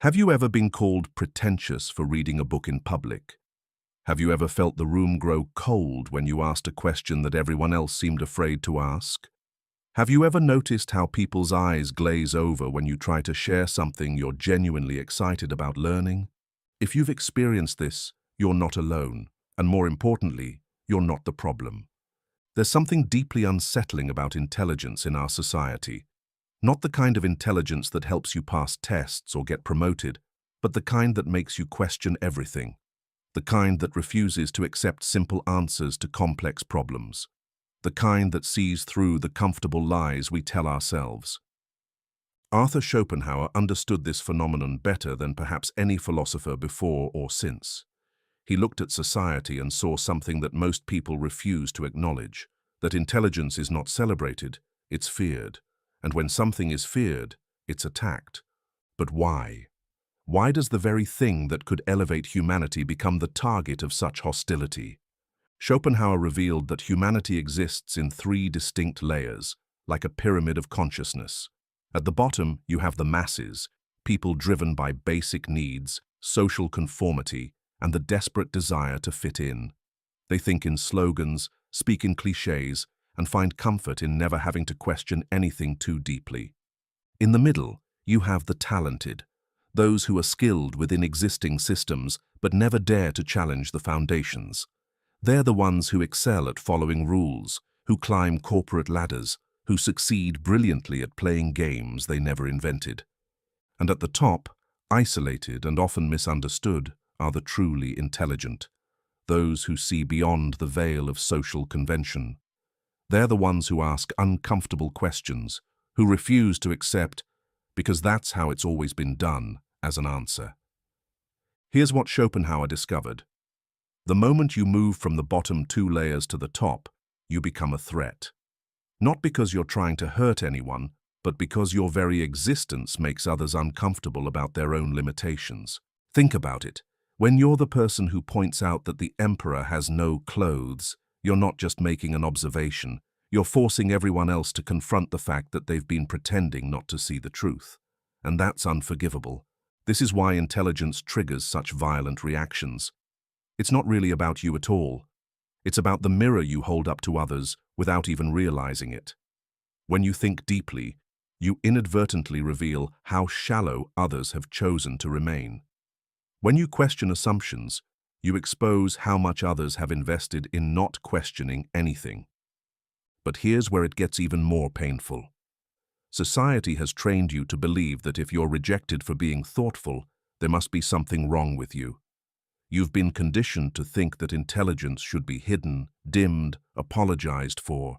Have you ever been called pretentious for reading a book in public? Have you ever felt the room grow cold when you asked a question that everyone else seemed afraid to ask? Have you ever noticed how people's eyes glaze over when you try to share something you're genuinely excited about learning? If you've experienced this, you're not alone, and more importantly, you're not the problem. There's something deeply unsettling about intelligence in our society. Not the kind of intelligence that helps you pass tests or get promoted, but the kind that makes you question everything. The kind that refuses to accept simple answers to complex problems. The kind that sees through the comfortable lies we tell ourselves. Arthur Schopenhauer understood this phenomenon better than perhaps any philosopher before or since. He looked at society and saw something that most people refuse to acknowledge, that intelligence is not celebrated, it's feared. And when something is feared, it's attacked. But why? Why does the very thing that could elevate humanity become the target of such hostility? Schopenhauer revealed that humanity exists in three distinct layers, like a pyramid of consciousness. At the bottom, you have the masses, people driven by basic needs, social conformity, and the desperate desire to fit in. They think in slogans, speak in clichés, and find comfort in never having to question anything too deeply. In the middle, you have the talented, those who are skilled within existing systems but never dare to challenge the foundations. They're the ones who excel at following rules, who climb corporate ladders, who succeed brilliantly at playing games they never invented. And at the top, isolated and often misunderstood, are the truly intelligent, those who see beyond the veil of social convention. They're the ones who ask uncomfortable questions, who refuse to accept, because that's how it's always been done, as an answer. Here's what Schopenhauer discovered. The moment you move from the bottom two layers to the top, you become a threat. Not because you're trying to hurt anyone, but because your very existence makes others uncomfortable about their own limitations. Think about it. When you're the person who points out that the emperor has no clothes, you're not just making an observation, you're forcing everyone else to confront the fact that they've been pretending not to see the truth. And that's unforgivable. This is why intelligence triggers such violent reactions. It's not really about you at all. It's about the mirror you hold up to others without even realizing it. When you think deeply, you inadvertently reveal how shallow others have chosen to remain. When you question assumptions, you expose how much others have invested in not questioning anything. But here's where it gets even more painful. Society has trained you to believe that if you're rejected for being thoughtful, there must be something wrong with you. You've been conditioned to think that intelligence should be hidden, dimmed, apologized for.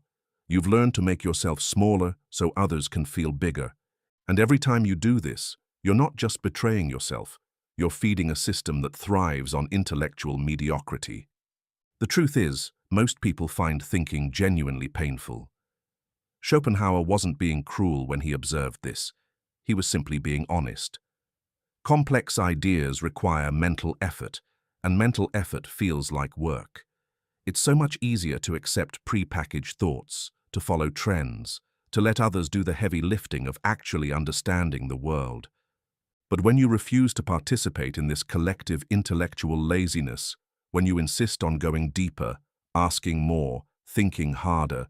You've learned to make yourself smaller so others can feel bigger. And every time you do this, you're not just betraying yourself. You're feeding a system that thrives on intellectual mediocrity. The truth is, most people find thinking genuinely painful. Schopenhauer wasn't being cruel when he observed this. He was simply being honest. Complex ideas require mental effort, and mental effort feels like work. It's so much easier to accept prepackaged thoughts, to follow trends, to let others do the heavy lifting of actually understanding the world. But when you refuse to participate in this collective intellectual laziness, when you insist on going deeper, asking more, thinking harder,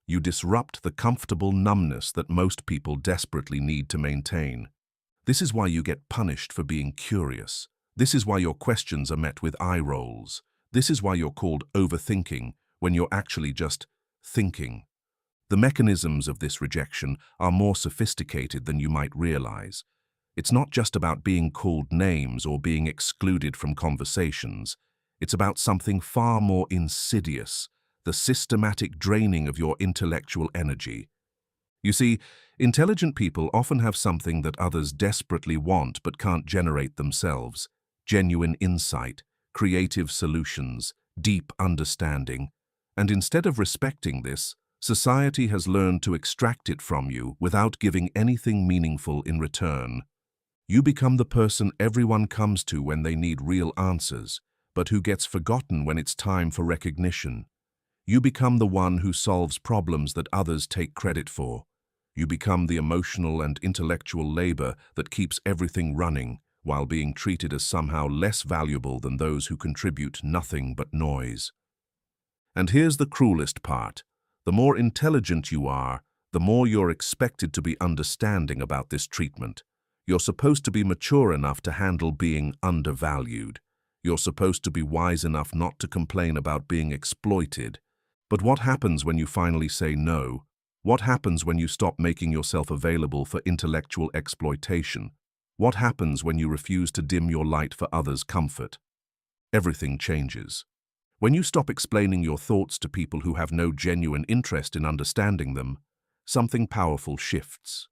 you disrupt the comfortable numbness that most people desperately need to maintain. This is why you get punished for being curious. This is why your questions are met with eye rolls. This is why you're called overthinking when you're actually just thinking. The mechanisms of this rejection are more sophisticated than you might realize. It's not just about being called names or being excluded from conversations. It's about something far more insidious, the systematic draining of your intellectual energy. You see, intelligent people often have something that others desperately want but can't generate themselves: genuine insight, creative solutions, deep understanding. And instead of respecting this, society has learned to extract it from you without giving anything meaningful in return. You become the person everyone comes to when they need real answers, but who gets forgotten when it's time for recognition. You become the one who solves problems that others take credit for. You become the emotional and intellectual labor that keeps everything running, while being treated as somehow less valuable than those who contribute nothing but noise. And here's the cruelest part. The more intelligent you are, the more you're expected to be understanding about this treatment. You're supposed to be mature enough to handle being undervalued. You're supposed to be wise enough not to complain about being exploited. But what happens when you finally say no? What happens when you stop making yourself available for intellectual exploitation? What happens when you refuse to dim your light for others' comfort? Everything changes. When you stop explaining your thoughts to people who have no genuine interest in understanding them, something powerful shifts.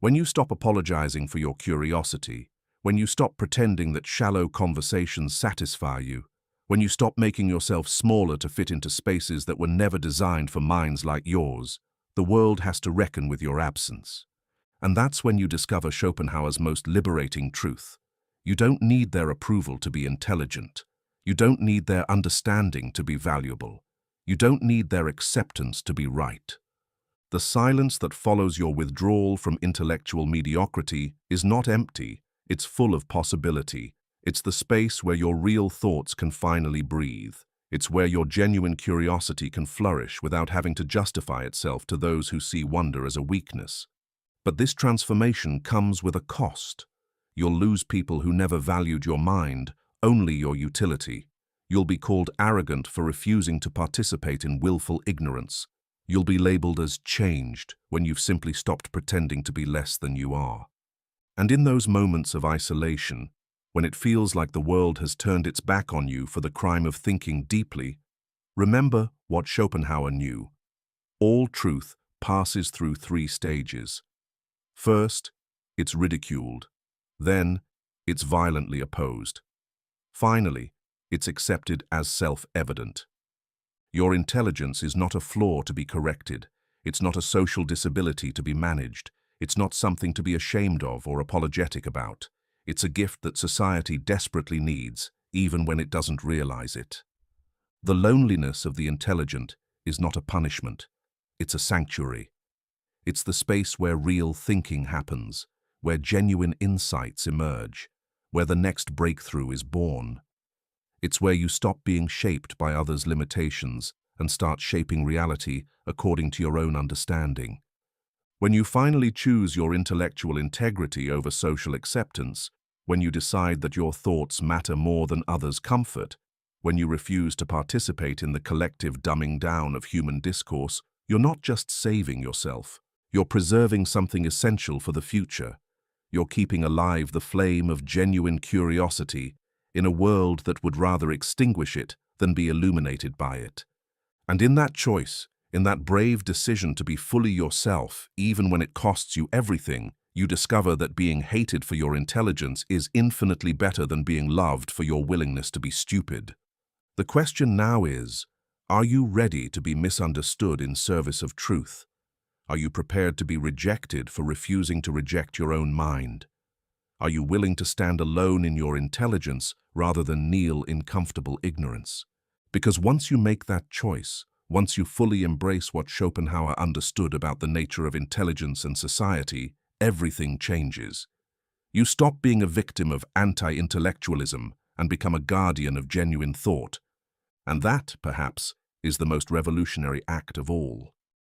When you stop apologizing for your curiosity, when you stop pretending that shallow conversations satisfy you, when you stop making yourself smaller to fit into spaces that were never designed for minds like yours, the world has to reckon with your absence. And that's when you discover Schopenhauer's most liberating truth. You don't need their approval to be intelligent. You don't need their understanding to be valuable. You don't need their acceptance to be right. The silence that follows your withdrawal from intellectual mediocrity is not empty, it's full of possibility. It's the space where your real thoughts can finally breathe. It's where your genuine curiosity can flourish without having to justify itself to those who see wonder as a weakness. But this transformation comes with a cost. You'll lose people who never valued your mind, only your utility. You'll be called arrogant for refusing to participate in willful ignorance. You'll be labeled as changed when you've simply stopped pretending to be less than you are. And in those moments of isolation, when it feels like the world has turned its back on you for the crime of thinking deeply, remember what Schopenhauer knew. All truth passes through 3 stages. First, it's ridiculed. Then, it's violently opposed. Finally, it's accepted as self-evident. Your intelligence is not a flaw to be corrected. It's not a social disability to be managed. It's not something to be ashamed of or apologetic about. It's a gift that society desperately needs, even when it doesn't realize it. The loneliness of the intelligent is not a punishment. It's a sanctuary. It's the space where real thinking happens, where genuine insights emerge, where the next breakthrough is born. It's where you stop being shaped by others' limitations and start shaping reality according to your own understanding. When you finally choose your intellectual integrity over social acceptance, when you decide that your thoughts matter more than others' comfort, when you refuse to participate in the collective dumbing down of human discourse, you're not just saving yourself. You're preserving something essential for the future. You're keeping alive the flame of genuine curiosity in a world that would rather extinguish it than be illuminated by it. And in that choice, in that brave decision to be fully yourself, even when it costs you everything, you discover that being hated for your intelligence is infinitely better than being loved for your willingness to be stupid. The question now is, are you ready to be misunderstood in service of truth? Are you prepared to be rejected for refusing to reject your own mind? Are you willing to stand alone in your intelligence rather than kneel in comfortable ignorance? Because once you make that choice, once you fully embrace what Schopenhauer understood about the nature of intelligence and society, everything changes. You stop being a victim of anti-intellectualism and become a guardian of genuine thought. And that, perhaps, is the most revolutionary act of all.